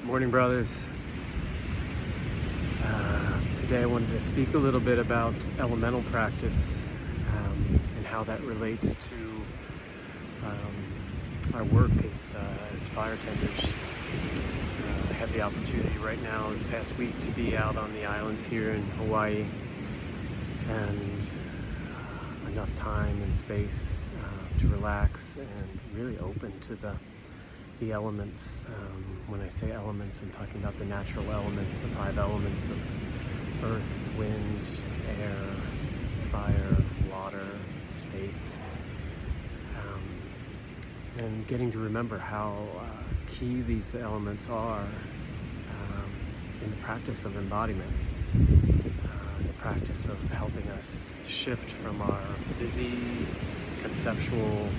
Morning, brothers. Today I wanted to speak a little bit about elemental practice and how that relates to our work as FireTenders. I have the opportunity right now, this past week, to be out on the islands here in Hawaii, and enough time and space to relax and really open to the elements. When I say elements, I'm talking about the natural elements, the 5 elements of earth, wind, air, fire, water, space, and getting to remember how key these elements are in the practice of embodiment, the practice of helping us shift from our busy, conceptual,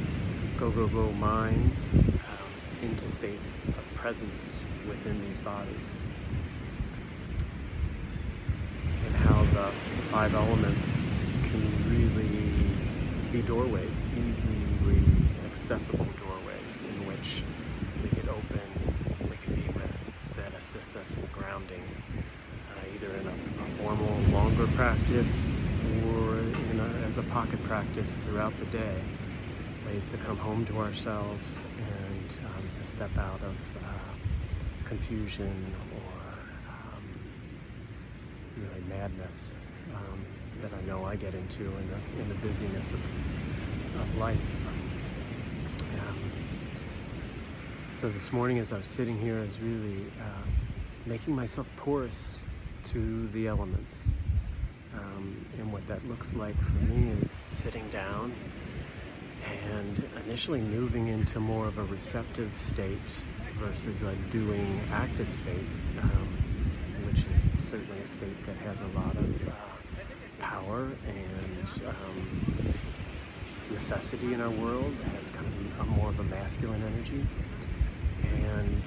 go minds into states of presence within these bodies, and how the 5 elements can really be doorways, easily accessible doorways in which we could open, we could be with, that assist us in grounding, either in a formal, longer practice or as a pocket practice throughout the day, ways to come home to ourselves and to step out of confusion or really madness that I know I get into in the busyness of life. So this morning, as I was sitting here, I was really making myself porous to the elements. And what that looks like for me is sitting down and initially moving into more of a receptive state versus a doing active state, which is certainly a state that has a lot of power and necessity in our world. It has kind of more of a masculine energy, and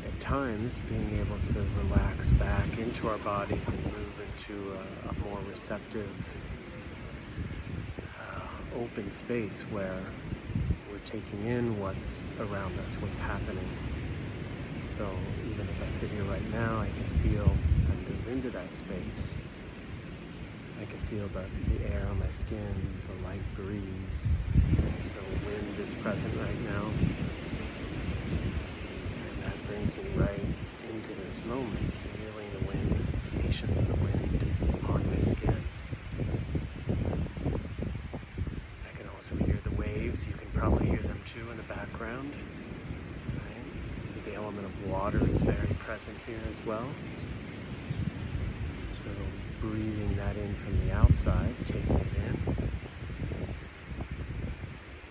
at times being able to relax back into our bodies and move into a more receptive, open space where we're taking in what's around us, what's happening. So even as I sit here right now, I can feel I move into that space. I can feel the air on my skin, the light breeze. So wind is present right now. And that brings me right into this moment, feeling the wind, the sensations of the wind on my skin. I can also hear the waves. You can probably hear them too in the background. Right? So the element of water is very present here as well. So breathing that in from the outside, taking it in,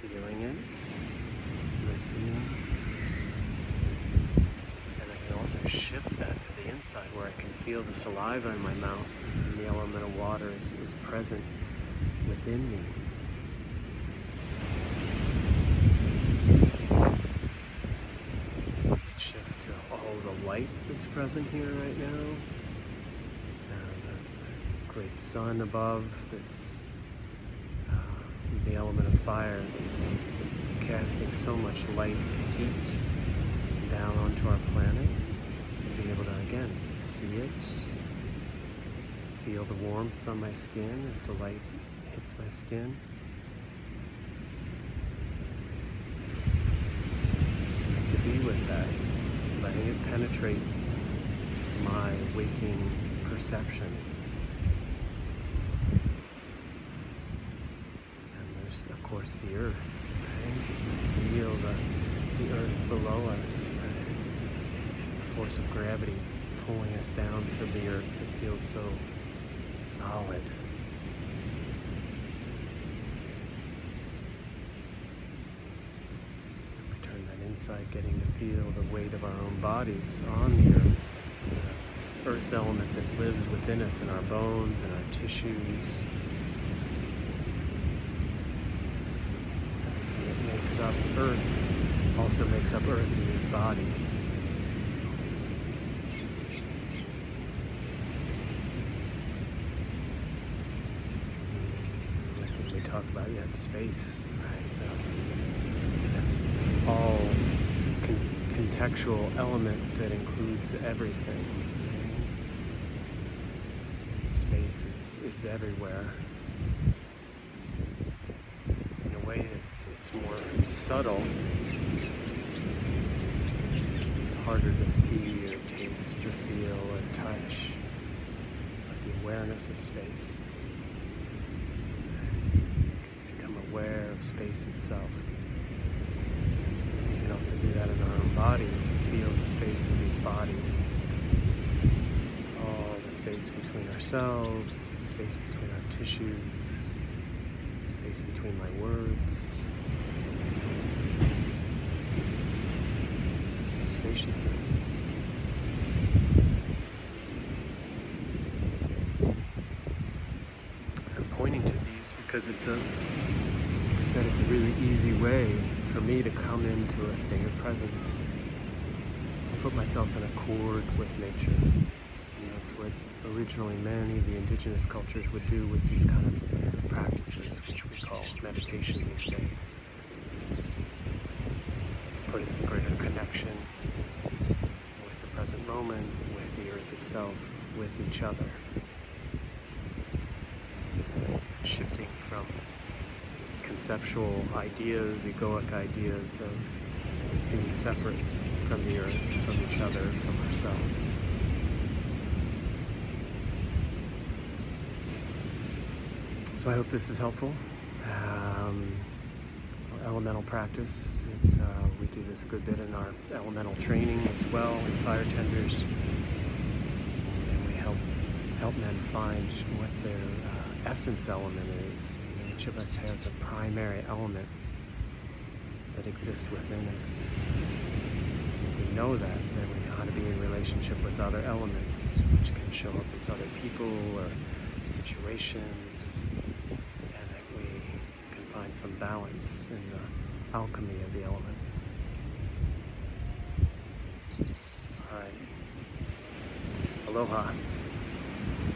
feeling it, listening, and I can also shift that to the inside where I can feel the saliva in my mouth, and the element of water is present within me. I can shift to all the light that's present here right now. Great sun above, that's the element of fire that's casting so much light and heat down onto our planet, and being able to again see it, feel the warmth on my skin as the light hits my skin, and to be with that, letting it penetrate my waking perception. Of course, the earth, right? Feel the earth below us, right? The force of gravity pulling us down to the earth. It feels so solid. And we turn that inside, getting to feel the weight of our own bodies on the earth, the earth element that lives within us in our bones and our tissues. Up earth also makes up earth in these bodies. I think we talk about yet space, right? If all contextual element that includes everything. Space is everywhere. In a way, it's more subtle. It's harder to see or taste or feel or touch, but the awareness of space. Become aware of space itself. We can also do that in our own bodies and feel the space of these bodies. All the space between ourselves, the space between our tissues, the space between my words. So spaciousness. I'm pointing to these because it's a really easy way for me to come into a state of presence, to put myself in accord with nature. And that's what originally many of the indigenous cultures would do with these kind of practices, which we call meditation these days. To put us in greater connection with the present moment, with the earth itself, with each other. Shifting from conceptual ideas, egoic ideas of being separate from the earth, from each other, from ourselves. So I hope this is helpful. Elemental practice, we do this a good bit in our elemental training as well in FireTenders. And we help men find what their essence element is. Each of us has a primary element that exists within us. If we know that, then we know how to be in relationship with other elements, which can show up as other people or situations, and that we can find some balance in the alchemy of the elements. All right. Aloha.